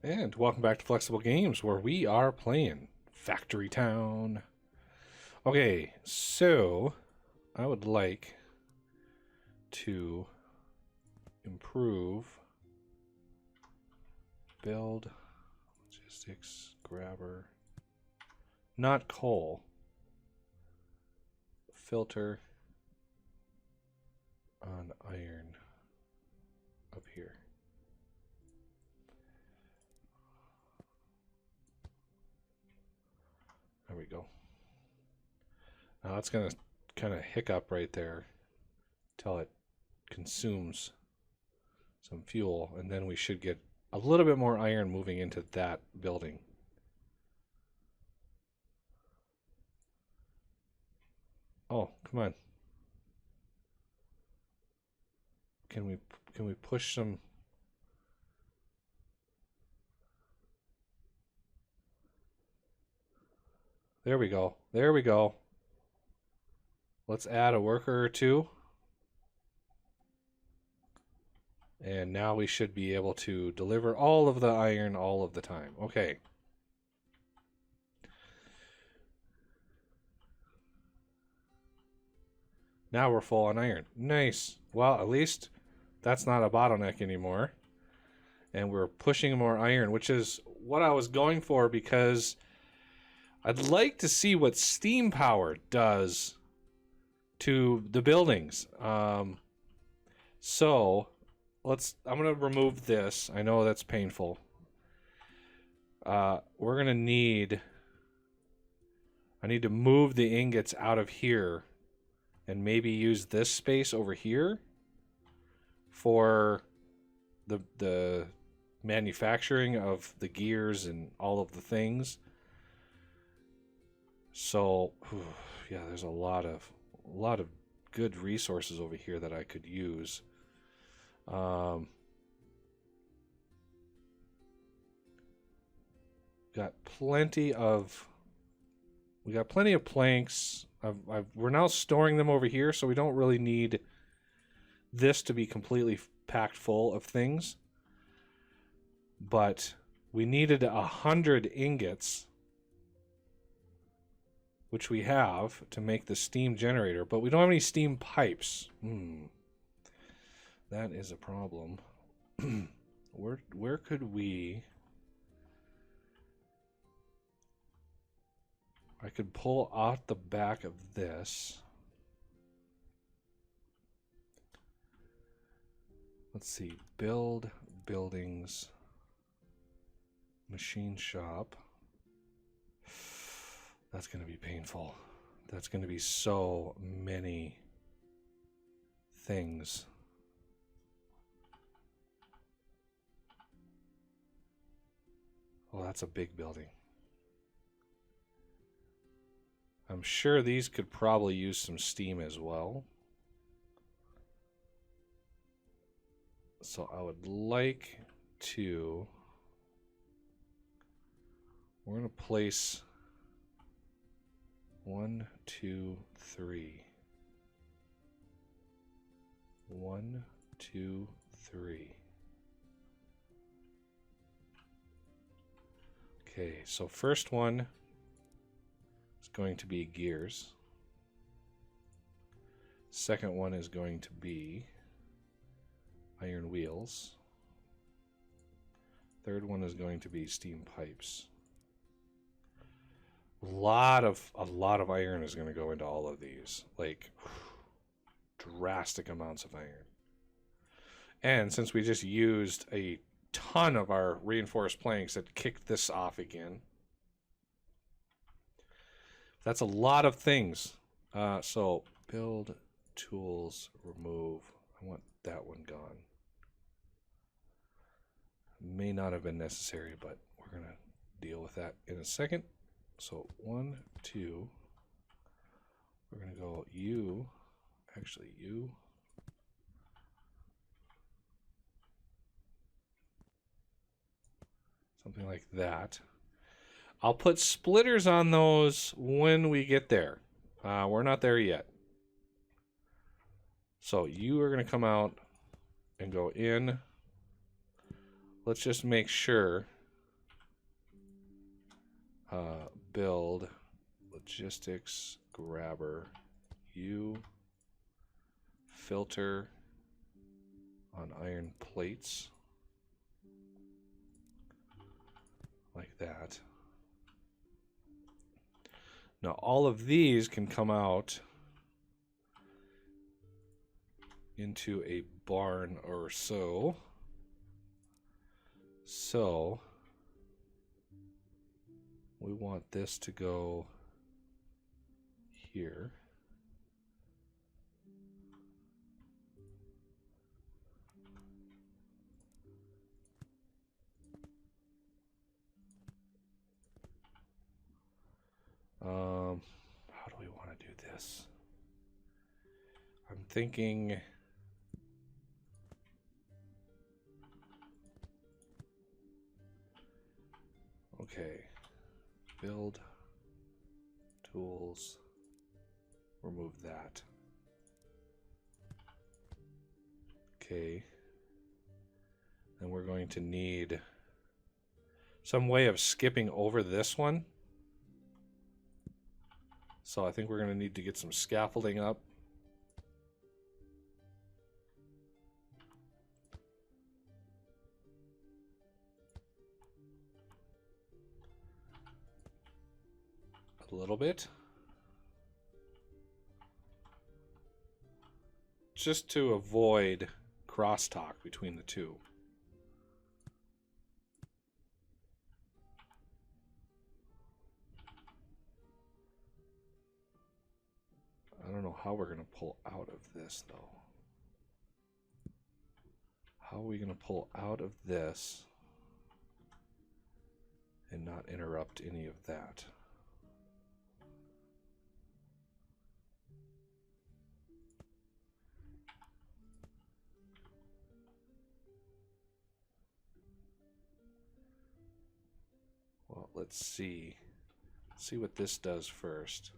And welcome back to Flexible Games, where we are playing Factory Town. Okay, so I would like to improve, build, logistics, grabber, not coal, filter on iron up here. There we go. Now that's going to kind of hiccup right there till it consumes some fuel, and then we should get a little bit more iron moving into that building. Oh, come on. Can we push some? There we go. There we go. Let's add a worker or two. And now we should be able to deliver all of the iron all of the time. Okay. Now we're full on iron. Nice. Well, at least that's not a bottleneck anymore. And we're pushing more iron, which is what I was going for, because I'd like to see what steam power does to the buildings. So I'm going to remove this. I know that's painful. We're going to I need to move the ingots out of here and maybe use this space over here for the manufacturing of the gears and all of the things. So, yeah, there's a lot of good resources over here that I could use. Got plenty of planks. We're now storing them over here, so we don't really need this to be completely packed full of things. But we needed 100 ingots, which we have, to make the steam generator, but we don't have any steam pipes. That is a problem. Where could we... I could pull out the back of this. Let's see. Build buildings. Machine shop. That's going to be painful. That's going to be so many things. Well, that's a big building. I'm sure these could probably use some steam as well. So I would like to... We're going to place 1, 2, 3. 1, 2, 3. Okay, so first one is going to be gears. Second one is going to be iron wheels. Third one is going to be steam pipes. A lot of iron is going to go into all of these, like drastic amounts of iron. And since we just used a ton of our reinforced planks that kicked this off again, that's a lot of things. So build, tools, remove. I want that one gone. May not have been necessary, but we're going to deal with that in a second. So 1, 2. We're going to go you. Actually, you. Something like that. I'll put splitters on those when we get there. We're not there yet. So you are going to come out and go in. Let's just make sure Build logistics grabber U filter on iron plates like that. Now all of these can come out into a barn or so. So we want this to go here. How do we want to do this? I'm thinking okay, build tools, remove that. Okay, and we're going to need some way of skipping over this one. So I think we're going to need to get some scaffolding up. A little bit. Just to avoid crosstalk between the two. I don't know how we're going to pull out of this, though. How are we going to pull out of this and not interrupt any of that? Well, let's see. Let's see what this does first.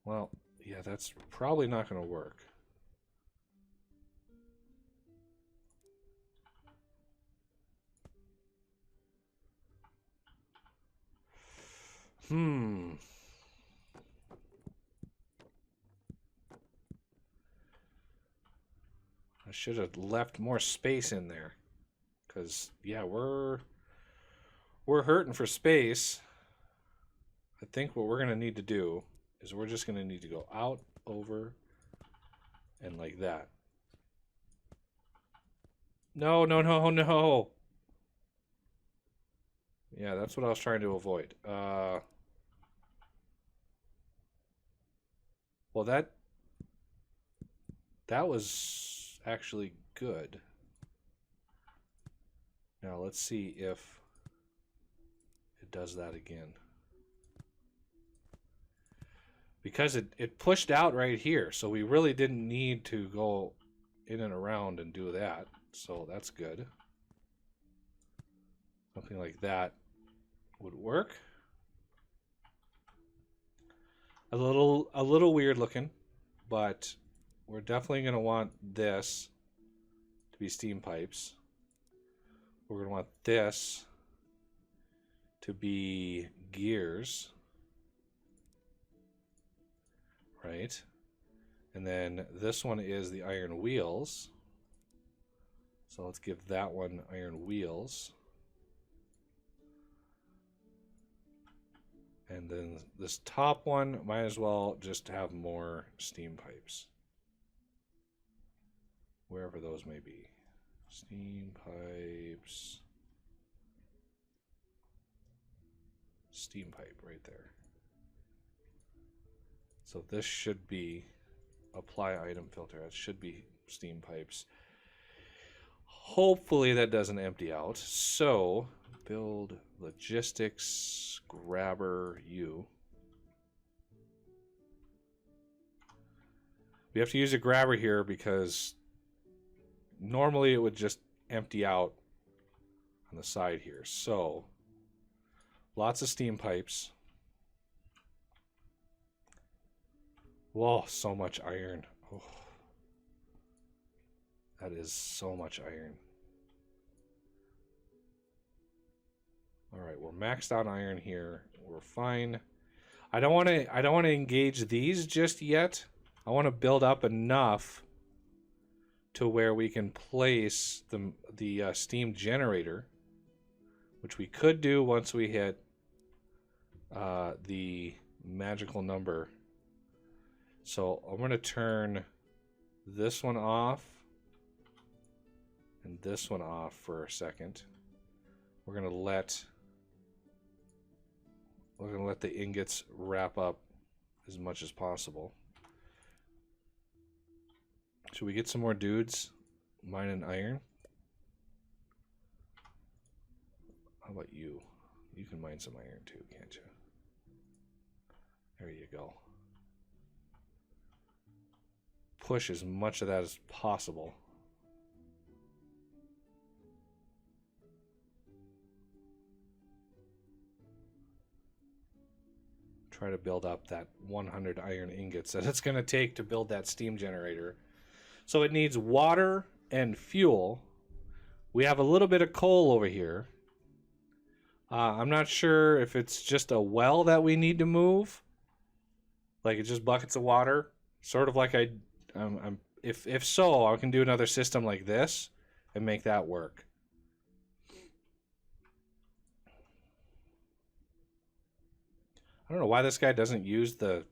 Well, yeah, that's probably not going to work. I should have left more space in there. Because, yeah, we're hurting for space. I think what we're going to need to do is we're just going to need to go out, over, and like that. No, no, no, no. Yeah, that's what I was trying to avoid. Well, that was actually good. Now let's see if it does that again. Because it pushed out right here, so we really didn't need to go in and around and do that. So that's good. Something like that would work. A little weird looking, but we're definitely going to want this to be steam pipes. We're going to want this to be gears. Right? And then this one is the iron wheels. So let's give that one iron wheels. And then this top one might as well just have more steam pipes. Wherever those may be. Steam pipes. Steam pipe right there. So this should be apply item filter. It should be steam pipes. Hopefully that doesn't empty out. So build logistics grabber U. We have to use a grabber here because normally it would just empty out on the side here. So lots of steam pipes. Whoa, so much iron. Oh, that is so much iron. All right. right, we're maxed out iron here. We're fine. I don't want to engage these just yet. I want to build up enough to where we can place the steam generator, which we could do once we hit the magical number. So I'm going to turn this one off and this one off for a second. We're going to let the ingots wrap up as much as possible. Should we get some more dudes mining iron? How about you? You can mine some iron too, can't you? There you go. Push as much of that as possible. Try to build up that 100 iron ingots that it's going to take to build that steam generator. So it needs water and fuel. We have a little bit of coal over here. I'm not sure if it's just a well that we need to move. Like it's just buckets of water. Sort of like if so, I can do another system like this and make that work. I don't know why this guy doesn't use the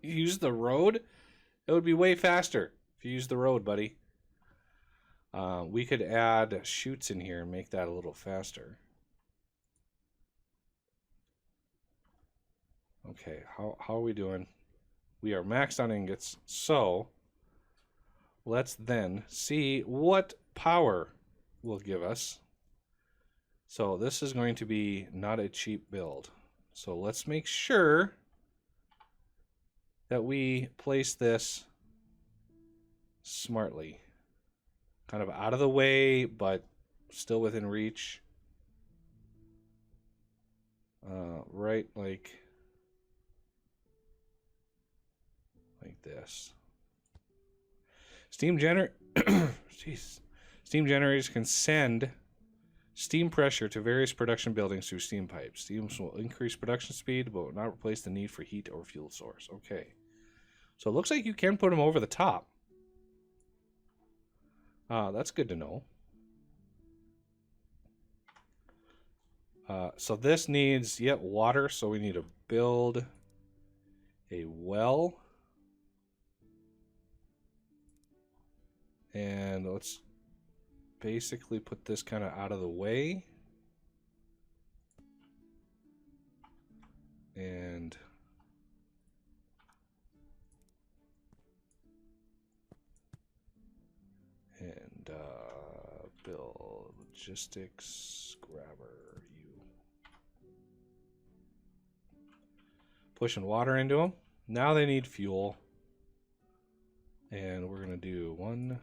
use the road. It would be way faster if you use the road, buddy. We could add chutes in here and make that a little faster. Okay, how are we doing? We are maxed on ingots, so let's then see what power will give us. So this is going to be not a cheap build. So let's make sure that we place this smartly. Kind of out of the way, but still within reach. Right, like this. Steam generators can send steam pressure to various production buildings through steam pipes. Steams will increase production speed, but will not replace the need for heat or fuel source. Okay. So it looks like you can put them over the top. That's good to know. So this needs water, so we need to build a well. And let's basically put this kind of out of the way. And build logistics grabber you. Pushing water into them. Now they need fuel. And we're going to do one.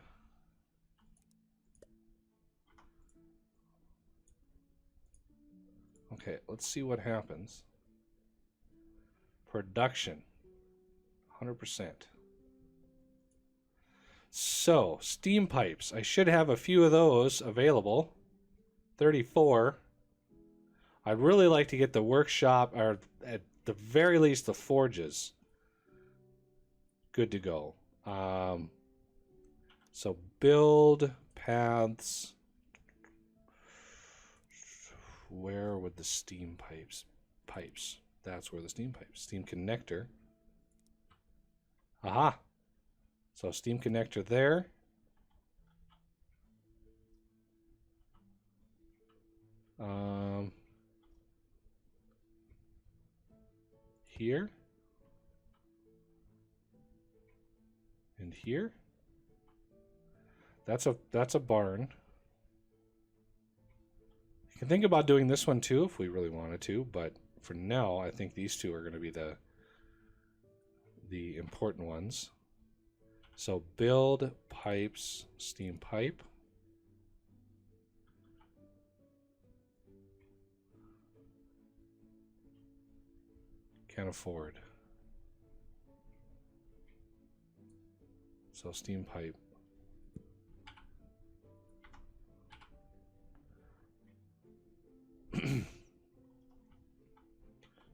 Okay, let's see what happens. Production, 100%. So, steam pipes. I should have a few of those available. 34. I'd really like to get the workshop, or at the very least the forges, good to go. So build paths. Where would the steam pipes? That's where the steam pipes. Steam connector. Aha. So steam connector there. Here. And here. That's a barn. You can think about doing this one too if we really wanted to, but for now I think these two are going to be the important ones. So build pipes, steam pipe. Can't afford. So steam pipe.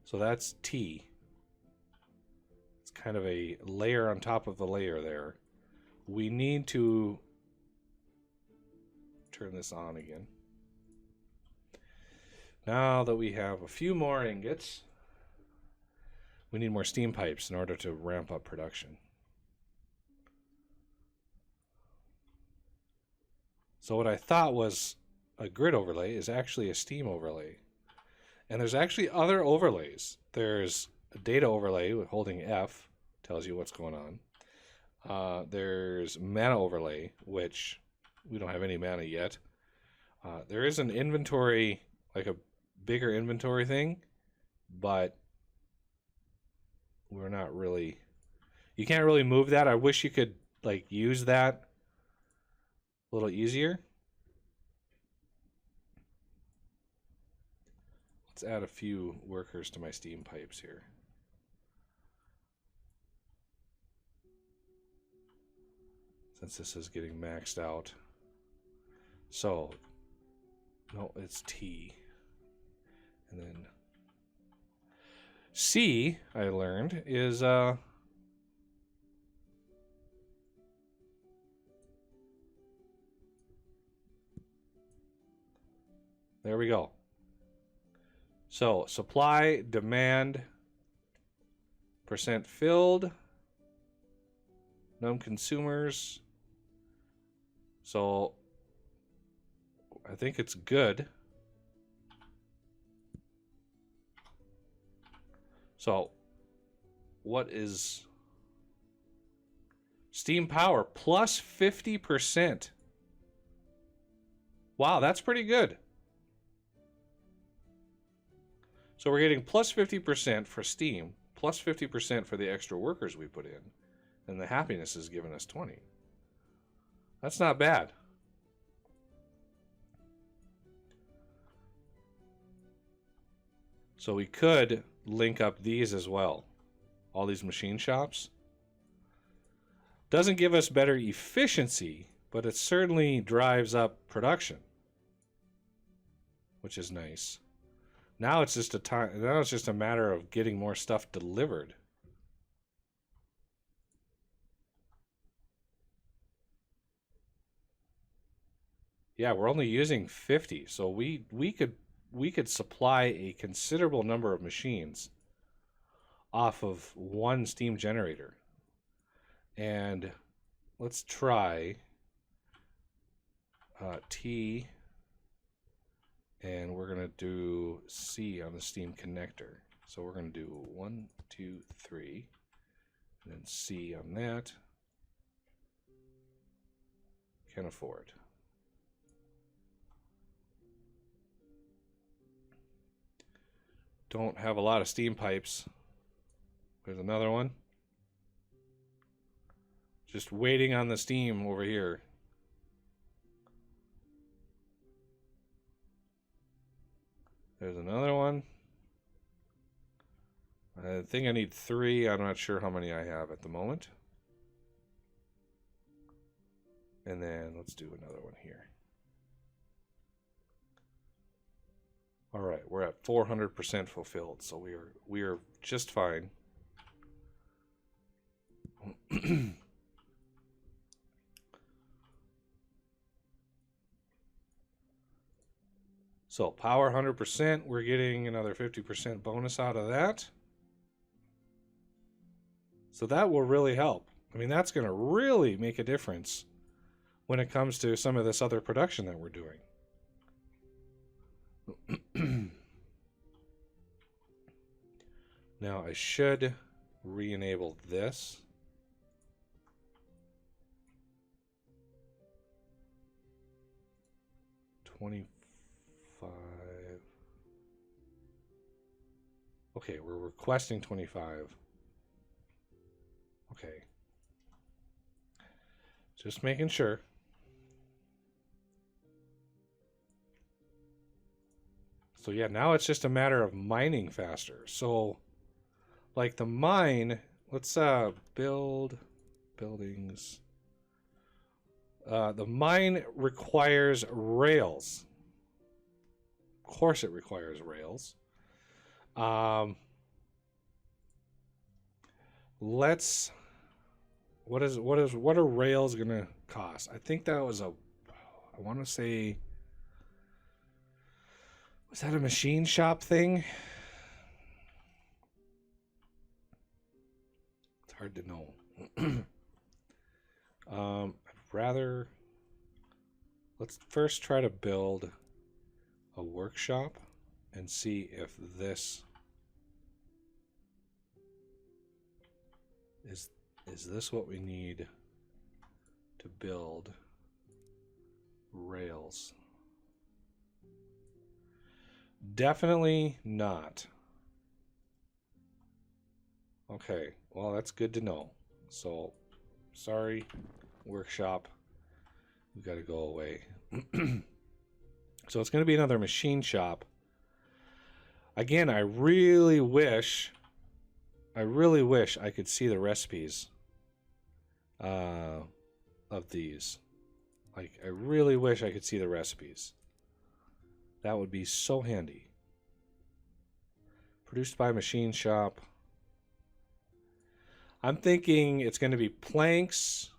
So that's T. It's kind of a layer on top of the layer there. We need to turn this on again. Now that we have a few more ingots, we need more steam pipes in order to ramp up production. So what I thought was a grid overlay is actually a steam overlay. And there's actually other overlays. There's a data overlay with holding F, tells you what's going on. There's mana overlay, which we don't have any mana yet. There is an inventory, like a bigger inventory thing, but we're not really... You can't really move that. I wish you could like use that a little easier. Let's add a few workers to my steam pipes here. Since this is getting maxed out. So, no, it's T. And then C, I learned, is there we go. So, supply, demand, percent filled, num consumers. So, I think it's good. So, what is steam power? Plus 50%. Wow, that's pretty good. So we're getting plus 50% for steam, plus 50% for the extra workers we put in, and the happiness is giving us 20. That's not bad. So we could link up these as well. All these machine shops. Doesn't give us better efficiency, but it certainly drives up production, which is nice. Now it's just a matter of getting more stuff delivered. Yeah, we're only using 50, so we could supply a considerable number of machines off of one steam generator. And let's try T, and we're going to do C on the steam connector. So we're going to do 1, 2, 3, and then C on that. Can afford. Don't have a lot of steam pipes. There's another one. Just waiting on the steam over here. There's another one. I think I need 3. I'm not sure how many I have at the moment. And then let's do another one here. All right, we're at 400% fulfilled, so we are just fine. So power 100%, we're getting another 50% bonus out of that. So that will really help. I mean, that's going to really make a difference when it comes to some of this other production that we're doing. Now I should re-enable this. Okay, we're requesting 25. Okay. Just making sure. So yeah, now it's just a matter of mining faster. So like the mine, let's build buildings. The mine requires rails. Of course it requires rails. let's... What are rails gonna cost? I think that was a... I want to say... Was that a machine shop thing? It's hard to know. I'd rather... Let's first try to build a workshop and see if this is this what we need to build rails. Definitely not. Okay, well, that's good to know. So, sorry, workshop. We've got to go away. So it's going to be another machine shop. Again, I really wish I could see the recipes of these. Like, I really wish I could see the recipes. That would be so handy. Produced by machine shop. I'm thinking it's going to be planks,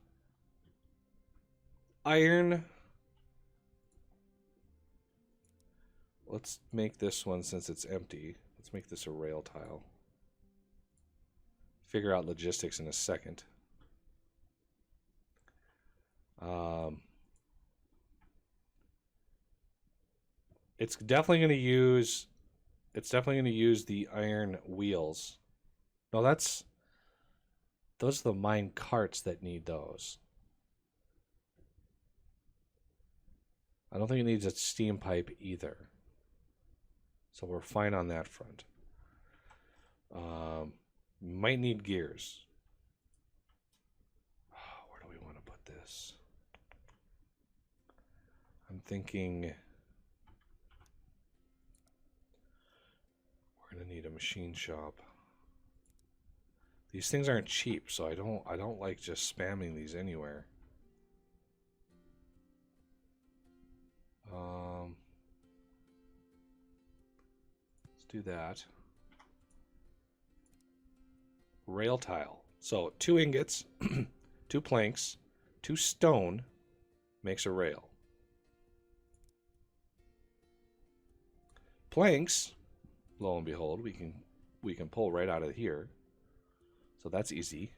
iron. Let's make this one, since it's empty, let's make this a rail tile. Figure out logistics in a second. It's definitely going to use the iron wheels. No, those are the mine carts that need those. I don't think it needs a steam pipe either. So we're fine on that front. Might need gears. Where do we want to put this? I'm thinking we're gonna need a machine shop. These things aren't cheap, so I don't like just spamming these anywhere. Let's do that. Rail tile. So 2 ingots, 2 planks, 2 stone makes a rail. Planks, lo and behold, we can pull right out of here. So that's easy.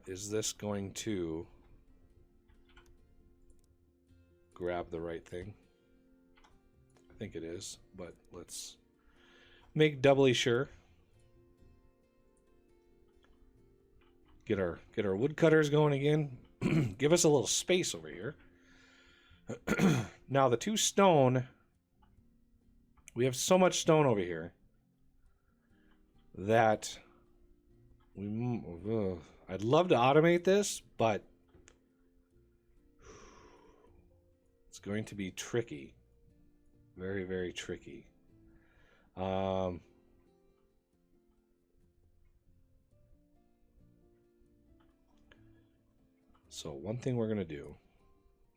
Is this going to grab the right thing? I think it is, but let's make doubly sure. Get our woodcutters going again. Give us a little space over here. Now the 2 stone, we have so much stone over here that I'd love to automate this, but it's going to be tricky. Very, very tricky. So one thing we're going to do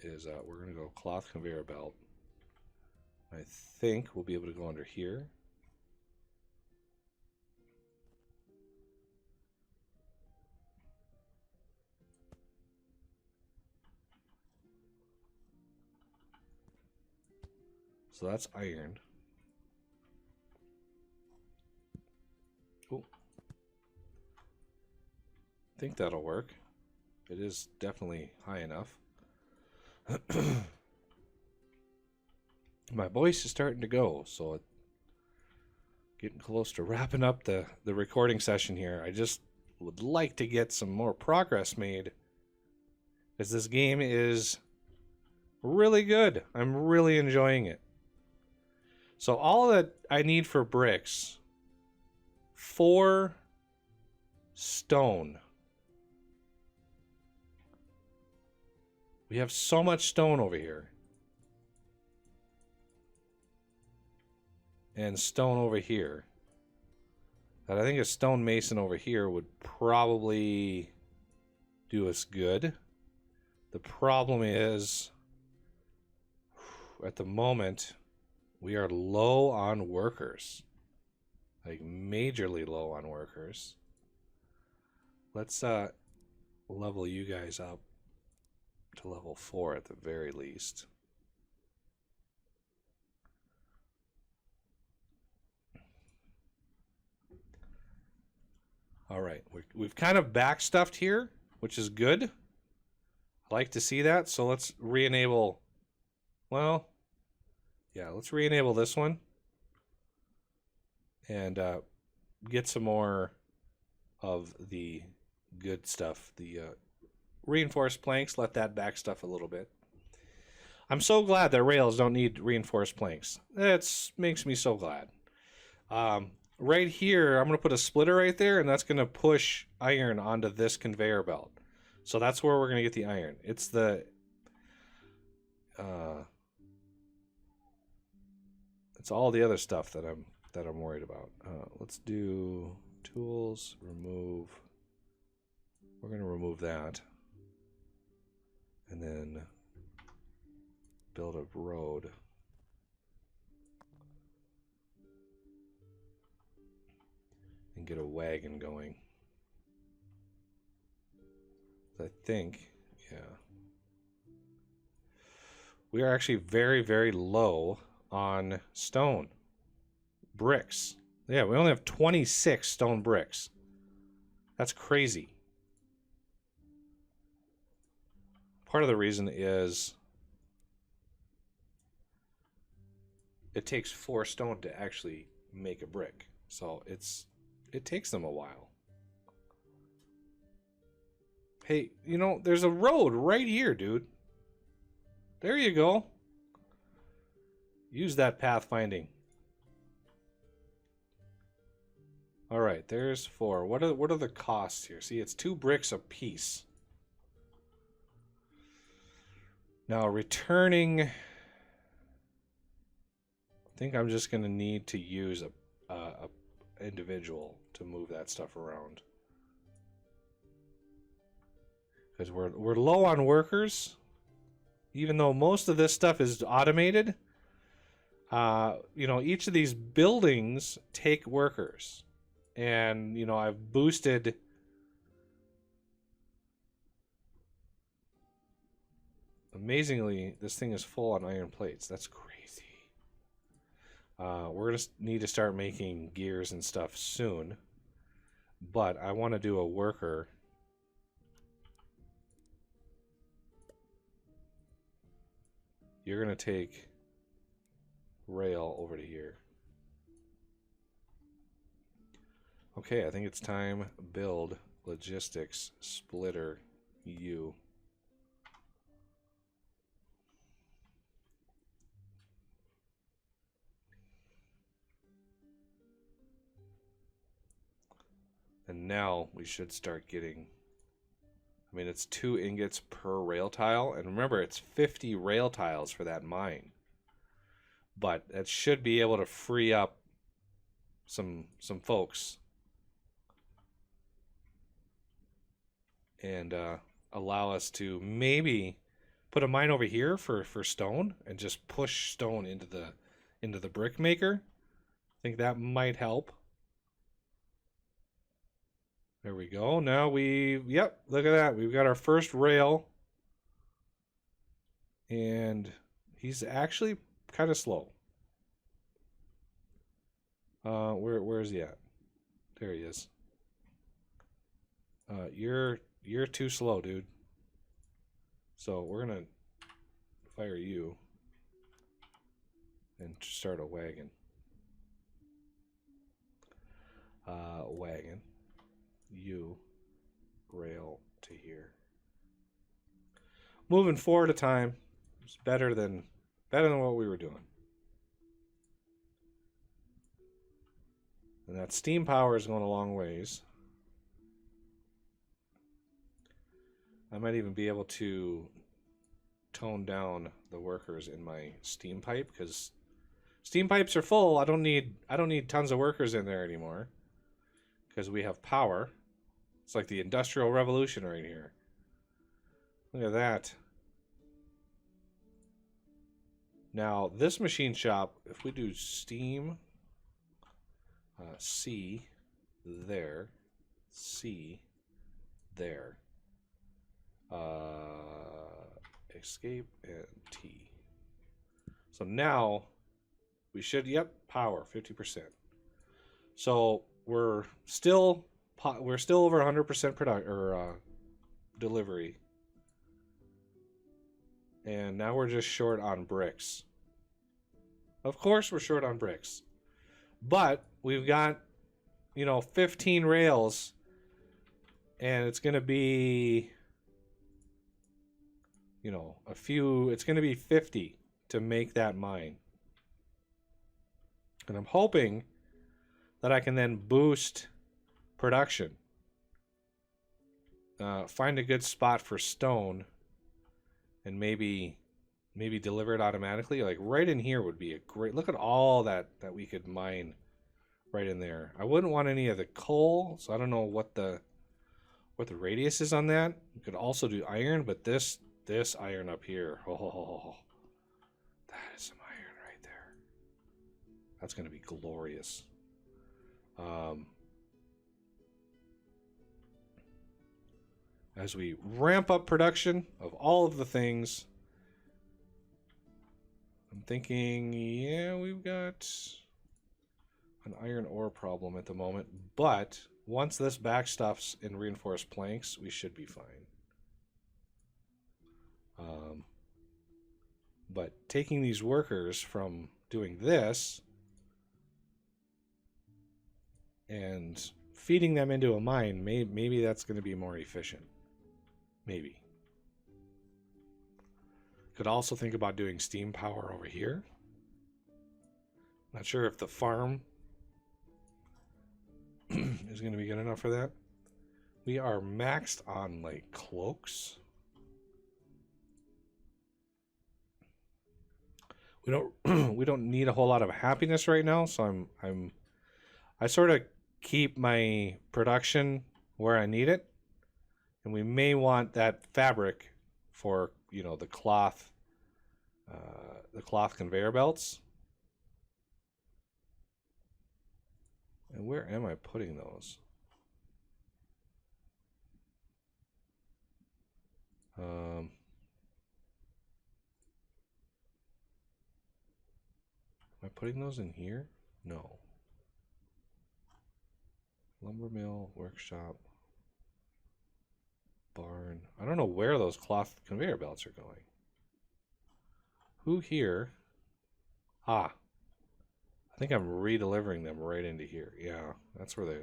is we're going to go cloth conveyor belt. I think we'll be able to go under here. So that's iron. Oh, I think that'll work. It is definitely high enough. My voice is starting to go, so getting close to wrapping up the recording session here. I just would like to get some more progress made, because this game is really good. I'm really enjoying it. So all that I need for bricks, 4 stone. We have so much stone over here. And stone over here. That I think a stone mason over here would probably do us good. The problem is At the moment, we are low on workers. Like, majorly low on workers. Let's level you guys up to level 4 at the very least. All right, we've kind of backstuffed here, which is good. I like to see that. So let's re-enable. Well, yeah, let's re-enable this one and get some more of the good stuff. The reinforced planks, let that backstuff a little bit. I'm so glad that rails don't need reinforced planks. That makes me so glad. Right here, I'm going to put a splitter right there, and that's going to push iron onto this conveyor belt. So that's where we're going to get the iron. It's the... it's all the other stuff that I'm worried about. Let's do tools, remove. We're going to remove that. And then build a road. And get a wagon going. I think, yeah. We are actually very, very low on stone. Bricks. Yeah, we only have 26 stone bricks. That's crazy. Part of the reason is it takes 4 stone to actually make a brick. So it takes them a while. Hey, you know, there's a road right here, dude. There you go. Use that pathfinding. All right, there's 4. What are the costs here? See, it's 2 bricks a piece. Now, returning... I think I'm just going to need to use a individual to move that stuff around. Because we're low on workers. Even though most of this stuff is automated, you know, each of these buildings take workers. And, you know, I've boosted... Amazingly, this thing is full on iron plates. That's crazy. We're going to need to start making gears and stuff soon. But I want to do a worker. You're going to take rail over to here. Okay, I think it's time. Build logistics splitter U. And now we should start getting, I mean, it's 2 ingots per rail tile. And remember, it's 50 rail tiles for that mine. But that should be able to free up some folks. And allow us to maybe put a mine over here for stone and just push stone into the brick maker. I think that might help. There we go. Now yep, look at that. We've got our first rail. And he's actually kind of slow. Where is he at? There he is. You're too slow, dude. So we're gonna fire you and start a wagon. Wagon. You rail to here. Moving forward a time. It's better than what we were doing. And that steam power is going a long ways. I might even be able to tone down the workers in my steam pipe, because steam pipes are full. I don't need tons of workers in there anymore, because we have power. It's like the Industrial Revolution right here. Look at that. Now, this machine shop, if we do steam, C, there, C, there, escape, and T. So now we should, yep, power, 50%. So we're still over 100% product or delivery. And now we're just short on bricks. Of course we're short on bricks. But we've got, 15 rails. And it's going to be, it's going to be 50 to make that mine. And I'm hoping that I can then boost production. Find a good spot for stone. And maybe deliver it automatically. Like right in here would be a great... Look at all that we could mine right in there. I wouldn't want any of the coal, so I don't know what the radius is on that. You could also do iron, but this iron up here, oh, that is some iron right there. That's going to be glorious. As we ramp up production of all of the things, I'm thinking, yeah, we've got an iron ore problem at the moment, but once this backstuffs in reinforced planks, we should be fine. But taking these workers from doing this and feeding them into a mine, maybe that's going to be more efficient. Maybe. Could also think about doing steam power over here. Not sure if the farm is going to be good enough for that. We are maxed on like cloaks. We don't need a whole lot of happiness right now, so I sort of keep my production where I need it. And we may want that fabric for, the cloth conveyor belts. And where am I putting those? Am I putting those in here? No. Lumber mill, workshop. Barn. I don't know where those cloth conveyor belts are going. Who here? Ah. I think I'm redelivering them right into here. Yeah, that's where they...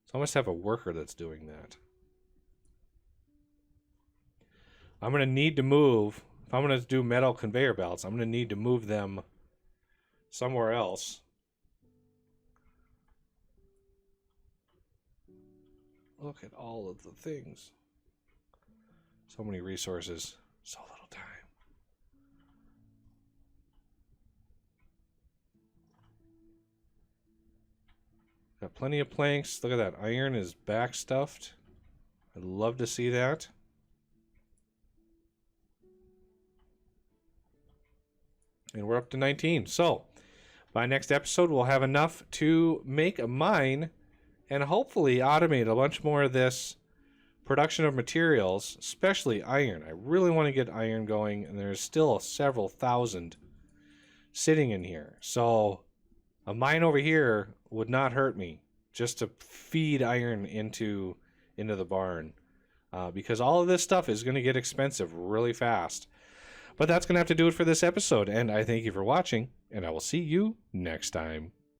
So I must have a worker that's doing that. I'm going to need to move... If I'm going to do metal conveyor belts, I'm going to need to move them somewhere else. Look at all of the things. So many resources, so little time. Got plenty of planks. Look at that. Iron is backstuffed. I'd love to see that. And we're up to 19. So, by next episode, we'll have enough to make a mine and hopefully automate a bunch more of this production of materials, especially iron. I really want to get iron going, and there's still several thousand sitting in here. So a mine over here would not hurt me, just to feed iron into the barn, because all of this stuff is going to get expensive really fast. But that's going to have to do it for this episode, and I thank you for watching, and I will see you next time.